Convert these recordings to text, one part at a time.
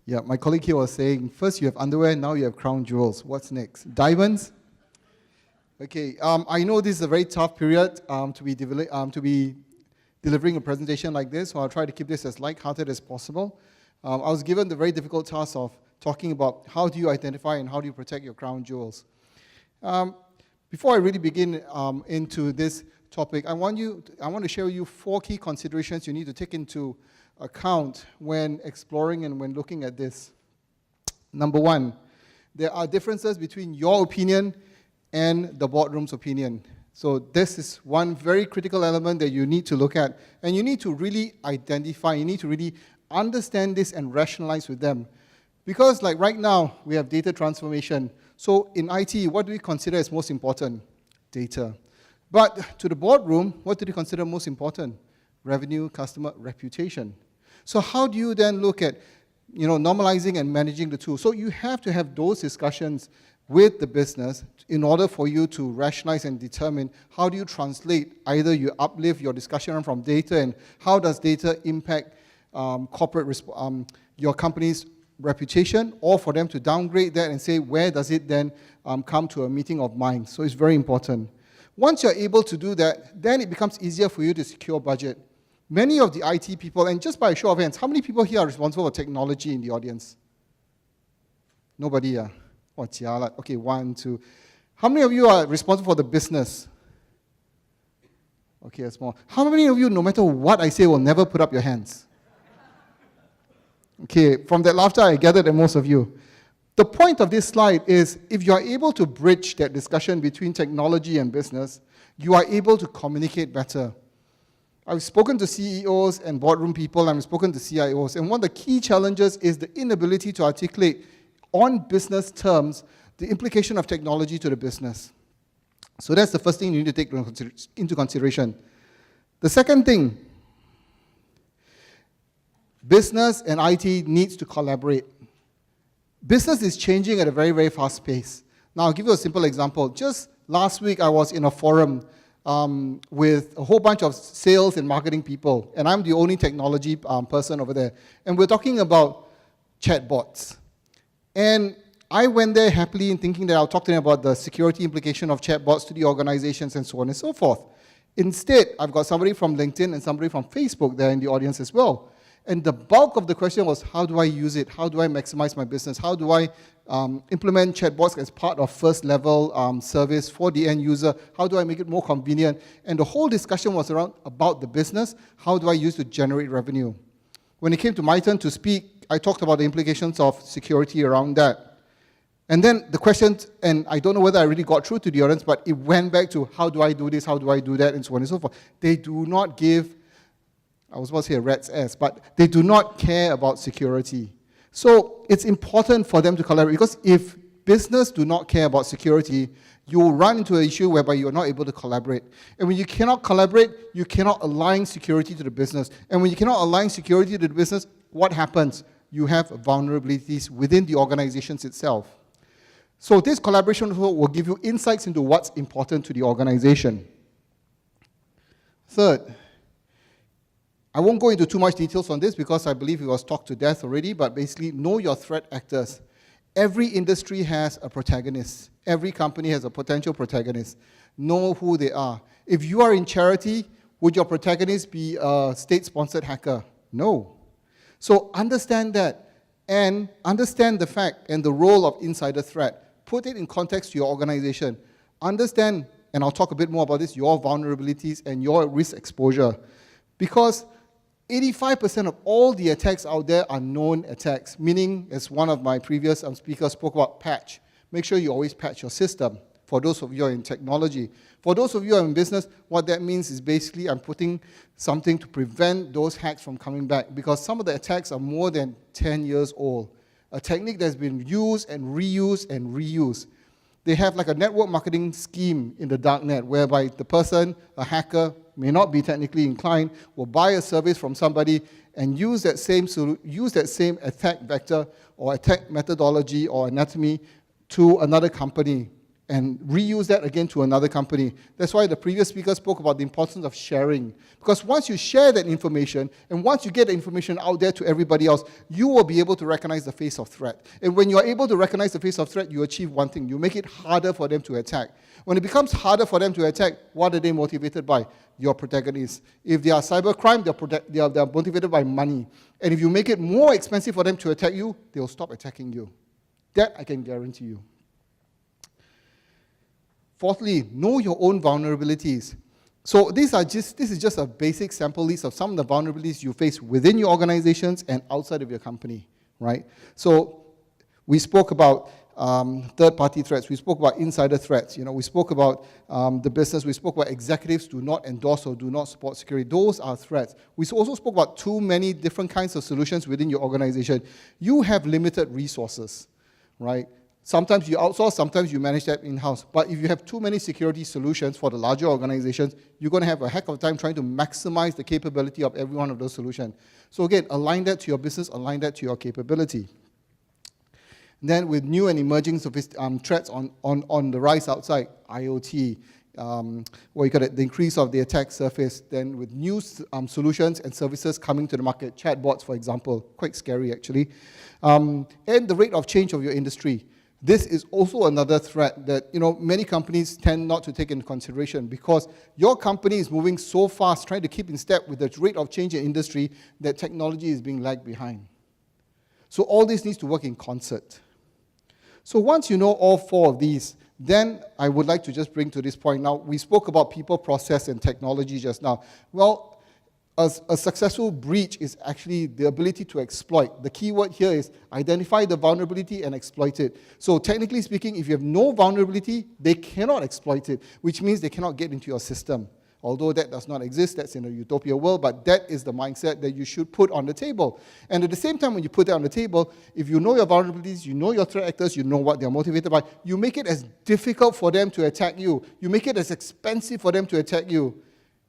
Yeah, my colleague here was saying, first you have underwear, now you have crown jewels. What's next? Diamonds? Okay, I know this is a very tough period to be delivering a presentation like this, so I'll try to keep this as light-hearted as possible. I was given the very difficult task of talking about how do you identify and how do you protect your crown jewels. Before I really begin into this topic, I want to share with you 4 key considerations you need to take into account when exploring and when looking at this. Number 1, there are differences between your opinion and the boardroom's opinion. So this is one very critical element that you need to look at, and you need to really identify, you need to really understand this and rationalize with them. Because like right now, we have data transformation. So in IT, what do we consider as most important? Data. But to the boardroom, what do they consider most important? Revenue, customer, reputation. So how do you then look at, normalizing and managing the two? So you have to have those discussions with the business in order for you to rationalize and determine how do you translate, either you uplift your discussion from data and how does data impact your company's reputation, or for them to downgrade that and say where does it then come to a meeting of minds. So it's very important. Once you're able to do that, then it becomes easier for you to secure budget. Many of the IT people, and just by a show of hands, how many people here are responsible for technology in the audience? Nobody, Oh, jialat. Okay, 1, 2. How many of you are responsible for the business? Okay, that's more. How many of you, no matter what I say, will never put up your hands? Okay, from that laughter, I gathered that most of you. The point of this slide is, if you are able to bridge that discussion between technology and business, you are able to communicate better. I've spoken to CEOs and boardroom people, I've spoken to CIOs, and one of the key challenges is the inability to articulate on business terms the implication of technology to the business. So that's the first thing you need to take into consideration. The second thing, business and IT needs to collaborate. Business is changing at a very, very fast pace. Now, I'll give you a simple example. Just last week, I was in a forum with a whole bunch of sales and marketing people, and I'm the only technology person over there. And we're talking about chatbots. And I went there happily in thinking that I'll talk to them about the security implication of chatbots to the organizations and so on and so forth. Instead, I've got somebody from LinkedIn and somebody from Facebook there in the audience as well. And the bulk of the question was, how do I use it? How do I maximize my business? How do I implement chatbots as part of first-level service for the end user? How do I make it more convenient? And the whole discussion was about the business. How do I use to generate revenue? When it came to my turn to speak, I talked about the implications of security around that. And then the questions, and I don't know whether I really got through to the audience, but it went back to how do I do this, how do I do that, and so on and so forth. They do not give, I was about to say a rat's ass, but they do not care about security. So it's important for them to collaborate, because if business do not care about security, you will run into an issue whereby you are not able to collaborate. And when you cannot collaborate, you cannot align security to the business. And when you cannot align security to the business, what happens? You have vulnerabilities within the organizations itself. So this collaboration will give you insights into what's important to the organization. Third, I won't go into too much details on this because I believe it was talked to death already, but basically know your threat actors. Every industry has a protagonist. Every company has a potential protagonist. Know who they are. If you are in charity, would your protagonist be a state-sponsored hacker? No. So understand that and understand the fact and the role of insider threat. Put it in context to your organization. Understand, and I'll talk a bit more about this, your vulnerabilities and your risk exposure. Because 85% of all the attacks out there are known attacks, meaning, as one of my previous speakers spoke about, patch. Make sure you always patch your system, for those of you who are in technology. For those of you who are in business, what that means is basically I'm putting something to prevent those hacks from coming back, because some of the attacks are more than 10 years old. A technique that's been used and reused and reused. They have like a network marketing scheme in the dark net, whereby the person, a hacker, may not be technically inclined, will buy a service from somebody and use that same attack vector or attack methodology or anatomy to another company. and reuse that again to another company. That's why the previous speaker spoke about the importance of sharing. Because once you share that information, and once you get the information out there to everybody else, you will be able to recognize the face of threat. And when you are able to recognize the face of threat, you achieve one thing. You make it harder for them to attack. When it becomes harder for them to attack, what are they motivated by? Your protagonists. If they are cybercrime, they're motivated by money. And if you make it more expensive for them to attack you, they'll stop attacking you. That I can guarantee you. Fourthly, know your own vulnerabilities. So this is just a basic sample list of some of the vulnerabilities you face within your organizations and outside of your company, right? So we spoke about third-party threats. We spoke about insider threats. We spoke about the business. We spoke about executives do not endorse or do not support security. Those are threats. We also spoke about too many different kinds of solutions within your organization. You have limited resources, right? Sometimes you outsource, sometimes you manage that in-house. But if you have too many security solutions for the larger organizations, you're going to have a heck of a time trying to maximize the capability of every one of those solutions. So again, align that to your business, align that to your capability. Then with new and emerging threats on the rise outside, IoT, the increase of the attack surface, then with new solutions and services coming to the market, chatbots, for example, quite scary actually, and the rate of change of your industry. This is also another threat that many companies tend not to take into consideration because your company is moving so fast, trying to keep in step with the rate of change in industry that technology is being lagged behind. So all this needs to work in concert. So once you know all four of these, then I would like to just bring to this point. Now, we spoke about people, process, and technology just now. Well, a successful breach is actually the ability to exploit. The key word here is identify the vulnerability and exploit it. So technically speaking, if you have no vulnerability, they cannot exploit it, which means they cannot get into your system. Although that does not exist, that's in a utopia world, but that is the mindset that you should put on the table. And at the same time, when you put that on the table, if you know your vulnerabilities, you know your threat actors, you know what they're motivated by, you make it as difficult for them to attack you. You make it as expensive for them to attack you.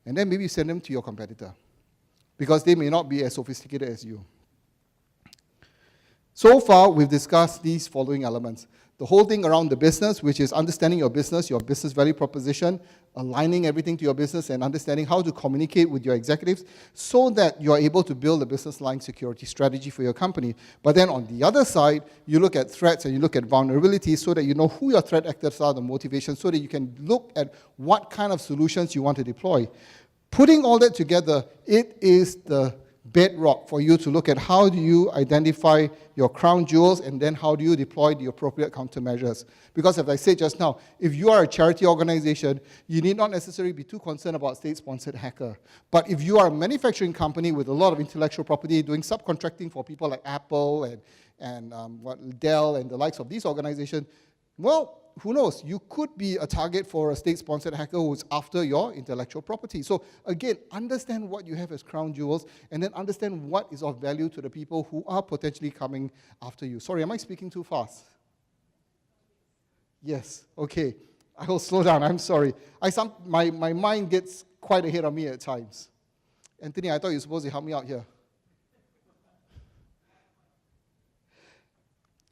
And then maybe you send them to your competitor, because they may not be as sophisticated as you. So far, we've discussed these following elements. The whole thing around the business, which is understanding your business value proposition, aligning everything to your business, and understanding how to communicate with your executives so that you're able to build a business line security strategy for your company. But then on the other side, you look at threats and you look at vulnerabilities so that you know who your threat actors are, the motivation, so that you can look at what kind of solutions you want to deploy. Putting all that together, it is the bedrock for you to look at how do you identify your crown jewels and then how do you deploy the appropriate countermeasures. Because as I said just now, if you are a charity organization, you need not necessarily be too concerned about state-sponsored hacker. But if you are a manufacturing company with a lot of intellectual property, doing subcontracting for people like Apple and Dell and the likes of these organizations, well, who knows? You could be a target for a state-sponsored hacker who's after your intellectual property. So again, understand what you have as crown jewels, and then understand what is of value to the people who are potentially coming after you. Sorry, am I speaking too fast? Yes, okay. I will slow down, I'm sorry. My mind gets quite ahead of me at times. Anthony, I thought you were supposed to help me out here.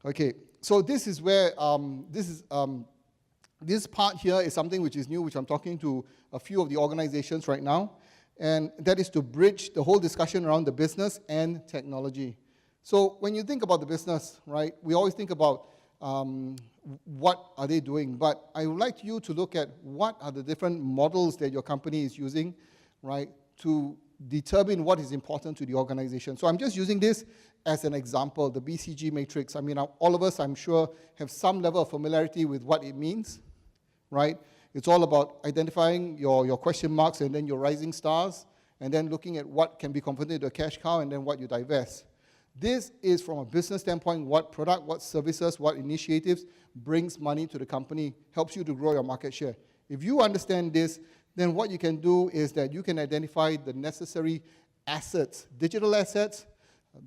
Okay. So this is where, this part here is something which is new, which I'm talking to a few of the organizations right now, and that is to bridge the whole discussion around the business and technology. So when you think about the business, right, we always think about what are they doing, but I would like you to look at what are the different models that your company is using, right, to determine what is important to the organization. So I'm just using this as an example, the BCG matrix. I mean, all of us, I'm sure, have some level of familiarity with what it means, right? It's all about identifying your question marks and then your rising stars, and then looking at what can be converted to a cash cow and then what you divest. This is, from a business standpoint, what product, what services, what initiatives brings money to the company, helps you to grow your market share. If you understand this, then what you can do is that you can identify the necessary assets, digital assets,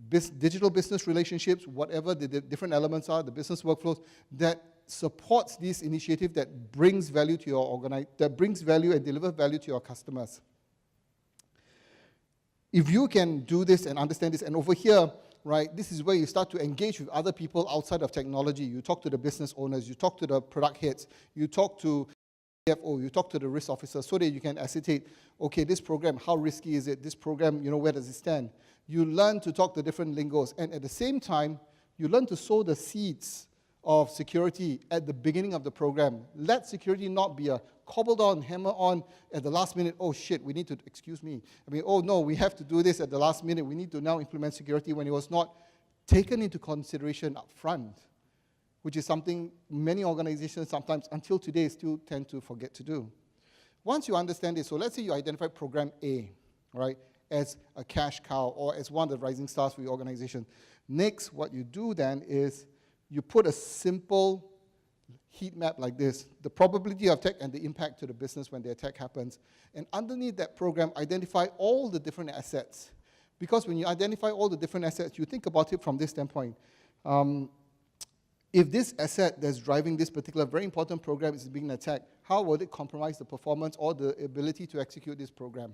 digital business relationships, whatever the different elements are, the business workflows, that supports this initiative that brings value to your that brings value and delivers value to your customers. If you can do this and understand this, and over here, right, this is where you start to engage with other people outside of technology. You talk to the business owners, you talk to the product heads, you talk to CFO, you talk to the risk officer so that you can ascertain, okay, this program, how risky is it? This program, where does it stand? You learn to talk the different lingos, and at the same time, you learn to sow the seeds of security at the beginning of the program. Let security not be a cobbled on, hammer on at the last minute. Oh shit, we need to, excuse me. Oh no, we have to do this at the last minute. We need to now implement security when it was not taken into consideration up front, which is something many organizations sometimes, until today, still tend to forget to do. Once you understand this, so let's say you identify program A, right, as a cash cow or as one of the rising stars for your organization. Next, what you do then is you put a simple heat map like this, the probability of attack and the impact to the business when the attack happens. And underneath that program, identify all the different assets. Because when you identify all the different assets, you think about it from this standpoint. If this asset that's driving this particular very important program is being attacked, how will it compromise the performance or the ability to execute this program?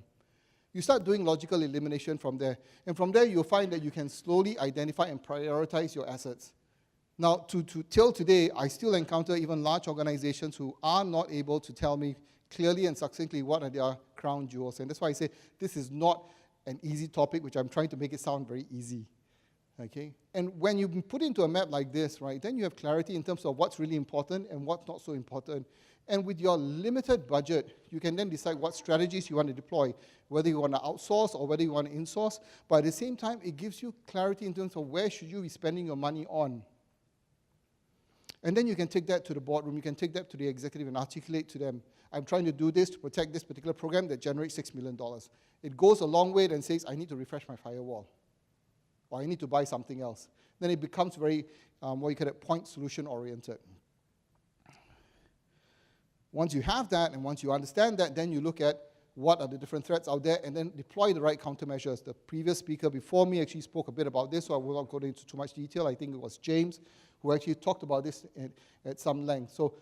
You start doing logical elimination from there. And from there, you'll find that you can slowly identify and prioritize your assets. Now, till today, I still encounter even large organizations who are not able to tell me clearly and succinctly what are their crown jewels. And that's why I say this is not an easy topic, which I'm trying to make it sound very easy. Okay? And when you put into a map like this, right, then you have clarity in terms of what's really important and what's not so important. And with your limited budget, you can then decide what strategies you want to deploy, whether you want to outsource or whether you want to insource. But at the same time, it gives you clarity in terms of where should you be spending your money on. And then you can take that to the boardroom, you can take that to the executive and articulate to them, I'm trying to do this to protect this particular program that generates $6 million. It goes a long way and says, I need to refresh my firewall, or I need to buy something else. Then it becomes very, what you call it, point solution oriented. Once you have that, and once you understand that, then you look at what are the different threats out there, and then deploy the right countermeasures. The previous speaker before me actually spoke a bit about this, so I will not go into too much detail. I think it was James who actually talked about this at some length. So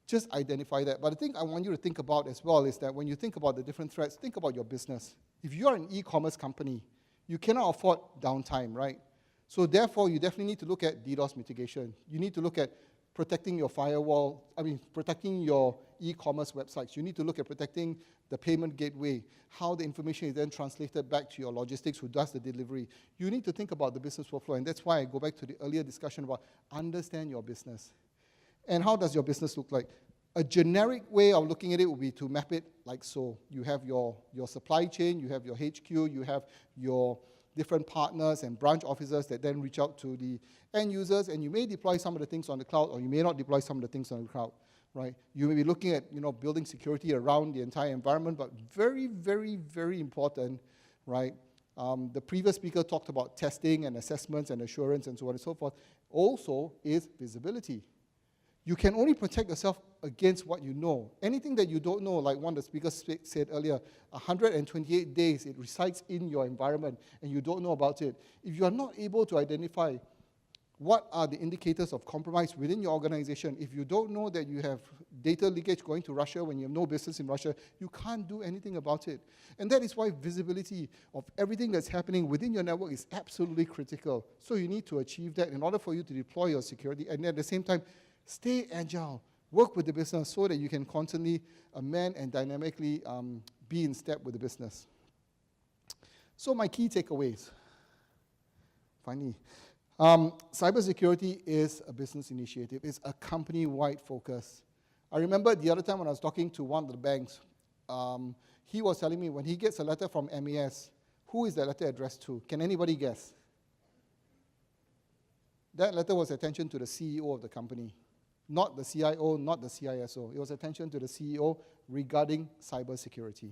just identify that. But the thing I want you to think about as well is that when you think about the different threats, think about your business. If you are an e-commerce company, you cannot afford downtime, right? So therefore, you definitely need to look at DDoS mitigation. You need to look at protecting your firewall, protecting your e-commerce websites. You need to look at protecting the payment gateway, how the information is then translated back to your logistics, who does the delivery. You need to think about the business workflow, and that's why I go back to the earlier discussion about understand your business. And how does your business look like? A generic way of looking at it would be to map it like so. You have your supply chain, you have your HQ, you have your different partners and branch officers that then reach out to the end users, and you may deploy some of the things on the cloud, or you may not deploy some of the things on the cloud, right? You may be looking at, building security around the entire environment, but very, very, very important, right? The previous speaker talked about testing and assessments and assurance and so on and so forth. Also is visibility. You can only protect yourself against what you know. Anything that you don't know, like one of the speakers said earlier, 128 days it resides in your environment and you don't know about it. If you are not able to identify what are the indicators of compromise within your organization, if you don't know that you have data leakage going to Russia when you have no business in Russia, you can't do anything about it. And that is why visibility of everything that's happening within your network is absolutely critical. So you need to achieve that in order for you to deploy your security, and at the same time, stay agile, work with the business so that you can constantly amend and dynamically be in step with the business. So my key takeaways, finally. Cybersecurity is a business initiative. It's a company-wide focus. I remember the other time when I was talking to one of the banks, he was telling me when he gets a letter from MAS, who is that letter addressed to? Can anybody guess? That letter was attention to the CEO of the company. Not the CIO, not the CISO. It was attention to the CEO regarding cybersecurity.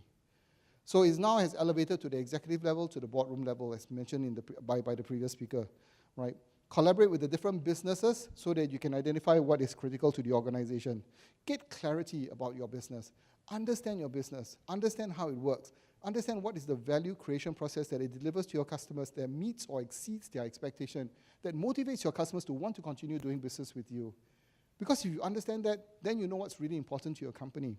So it now has elevated to the executive level, to the boardroom level, as mentioned by the previous speaker, right? Collaborate with the different businesses so that you can identify what is critical to the organization. Get clarity about your business. Understand your business. Understand how it works. Understand what is the value creation process that it delivers to your customers that meets or exceeds their expectation, that motivates your customers to want to continue doing business with you. Because if you understand that, then you know what's really important to your company.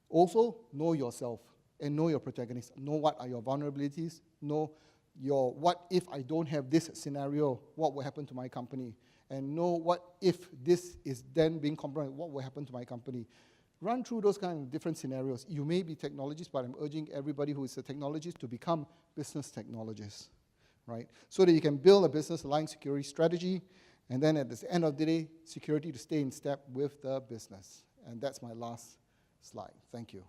Also, know yourself and know your protagonist. Know what are your vulnerabilities. Know your what if I don't have this scenario, what will happen to my company? And know what if this is then being compromised, what will happen to my company? Run through those kind of different scenarios. You may be technologists, but I'm urging everybody who is a technologist to become business technologists, right? So that you can build a business-aligned security strategy, and then at the end of the day, security to stay in step with the business. And that's my last slide. Thank you.